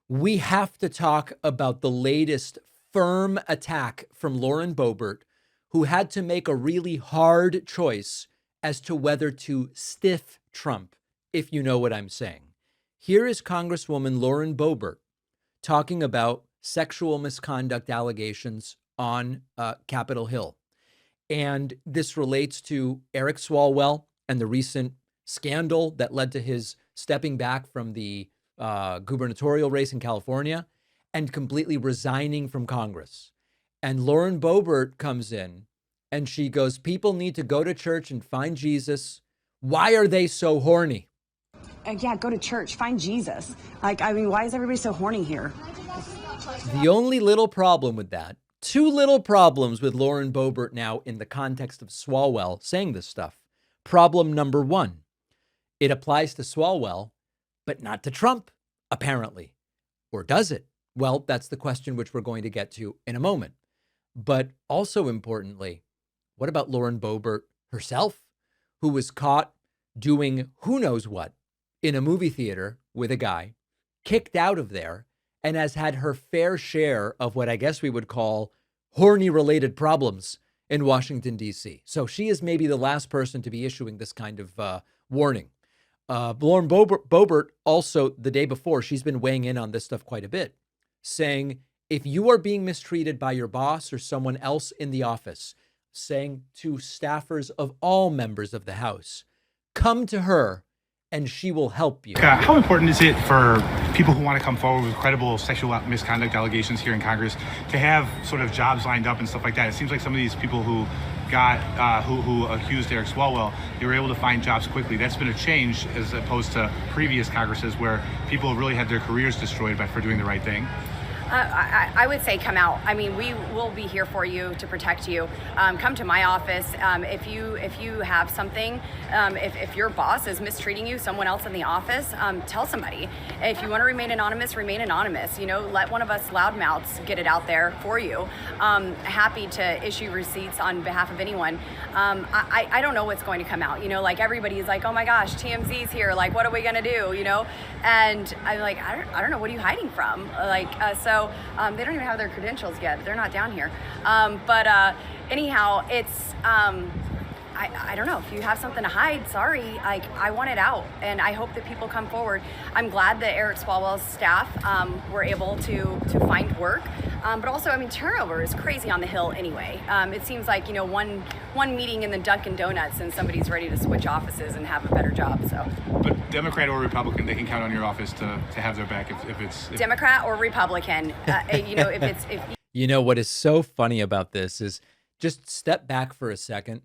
We have to talk about the latest firm attack from Lauren Boebert, who had to make a really hard choice as to whether to stiff Trump, if you know what I'm saying. Here is Congresswoman Lauren Boebert talking about sexual misconduct allegations on Capitol Hill. And this relates to Eric Swalwell and the recent scandal that led to his stepping back from the gubernatorial race in California and completely resigning from Congress. And Lauren Boebert comes in and she goes, people need to go to church and find Jesus. Why are they so horny? Yeah, go to church, find Jesus. Why is everybody so horny here? The only little problem with that, two little problems with Lauren Boebert now in the context of Swalwell saying this stuff. Problem number one, it applies to Swalwell, but not to Trump, apparently. Or does it? Well, that's the question which we're going to get to in a moment. But also importantly, what about Lauren Boebert herself, who was caught doing who knows what in a movie theater with a guy, kicked out of there, and has had her fair share of what I guess we would call horny-related problems in Washington, D.C. So she is maybe the last person to be issuing this kind of warning. Lauren Boebert also, the day before, she's been weighing in on this stuff quite a bit, saying, if you are being mistreated by your boss or someone else in the office, saying to staffers of all members of the House, come to her and she will help you. How important is it for people who want to come forward with credible sexual misconduct allegations here in Congress to have sort of jobs lined up and stuff like that? It seems like some of these people who who accused Eric Swalwell, they were able to find jobs quickly. That's been a change as opposed to previous Congresses where people really had their careers destroyed for doing the right thing. I would say come out. I mean, we will be here for you to protect you. Come to my office. If you have something, if your boss is mistreating you, someone else in the office, tell somebody. If you want to remain anonymous, remain anonymous. Let one of us loudmouths get it out there for you. Happy to issue receipts on behalf of anyone. I don't know what's going to come out. Everybody's like, oh my gosh, TMZ's here. Like, what are we gonna do? And I'm like, I don't know. What are you hiding from? So they don't even have their credentials yet. They're not down here. Anyhow, it's, I don't know. If you have something to hide, sorry. I want it out, and I hope that people come forward. I'm glad that Eric Swalwell's staff were able to find work. But also, turnover is crazy on the Hill anyway. It seems like, one meeting in the Dunkin' Donuts and somebody's ready to switch offices and have a better job, so. But Democrat or Republican, they can count on your office to have their back if Democrat or Republican, What is so funny about this is just step back for a second.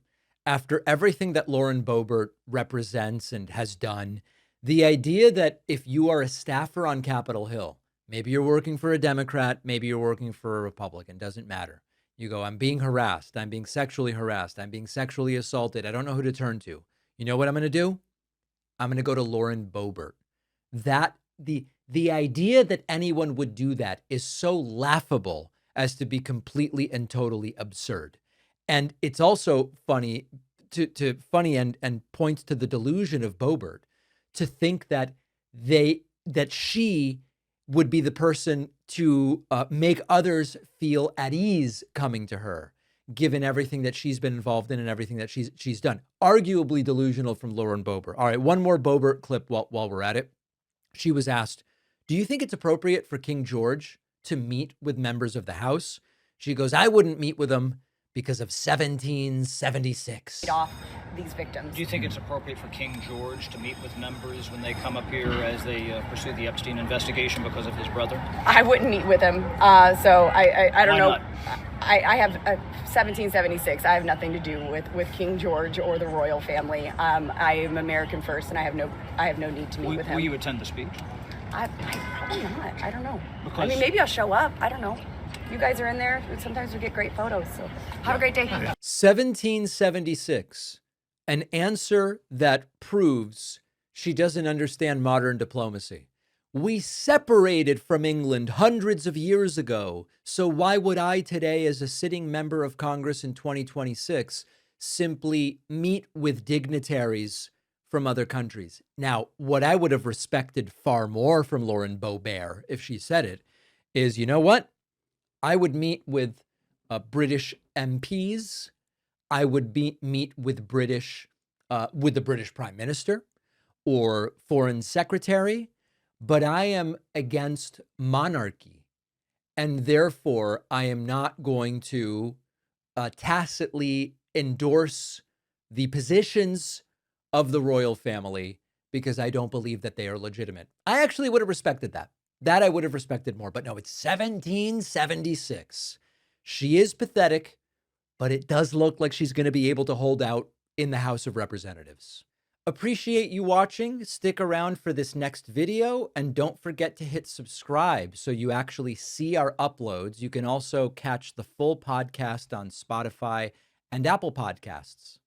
After everything that Lauren Boebert represents and has done, the idea that if you are a staffer on Capitol Hill, maybe you're working for a Democrat, maybe you're working for a Republican, doesn't matter. You go, I'm being harassed. I'm being sexually harassed. I'm being sexually assaulted. I don't know who to turn to. You know what I'm going to do? I'm going to go to Lauren Boebert. The idea that anyone would do that is so laughable as to be completely and totally absurd. And it's also funny and points to the delusion of Boebert to think that she would be the person to make others feel at ease coming to her, given everything that she's been involved in and everything that she's done. Arguably delusional from Lauren Boebert. All right, one more Boebert clip while we're at it. She was asked, do you think it's appropriate for King George to meet with members of the House? She goes, I wouldn't meet with them because of 1776. Off these victims. Do you think it's appropriate for King George to meet with members when they come up here as they pursue the Epstein investigation because of his brother? I wouldn't meet with him, so I don't Why know. not? I have 1776. I have nothing to do with King George or the royal family. I am American first, and I have no need to meet with him. Will you attend the speech? I probably not. I don't know. Because maybe I'll show up. I don't know. You guys are in there. Sometimes we get great photos. So have a great day. 1776, an answer that proves she doesn't understand modern diplomacy. We separated from England hundreds of years ago. So why would I today, as a sitting member of Congress in 2026, simply meet with dignitaries from other countries. Now, what I would have respected far more from Lauren Boebert if she said it is, you know what? I would meet with British MPs. I would meet with with the British Prime Minister or Foreign Secretary, but I am against monarchy, and therefore I am not going to tacitly endorse the positions of the royal family because I don't believe that they are legitimate. I actually would have respected that. That I would have respected more. But no, it's 1776. She is pathetic, but it does look like she's going to be able to hold out in the House of Representatives. Appreciate you watching. Stick around for this next video, and don't forget to hit subscribe so you actually see our uploads. You can also catch the full podcast on Spotify and Apple Podcasts.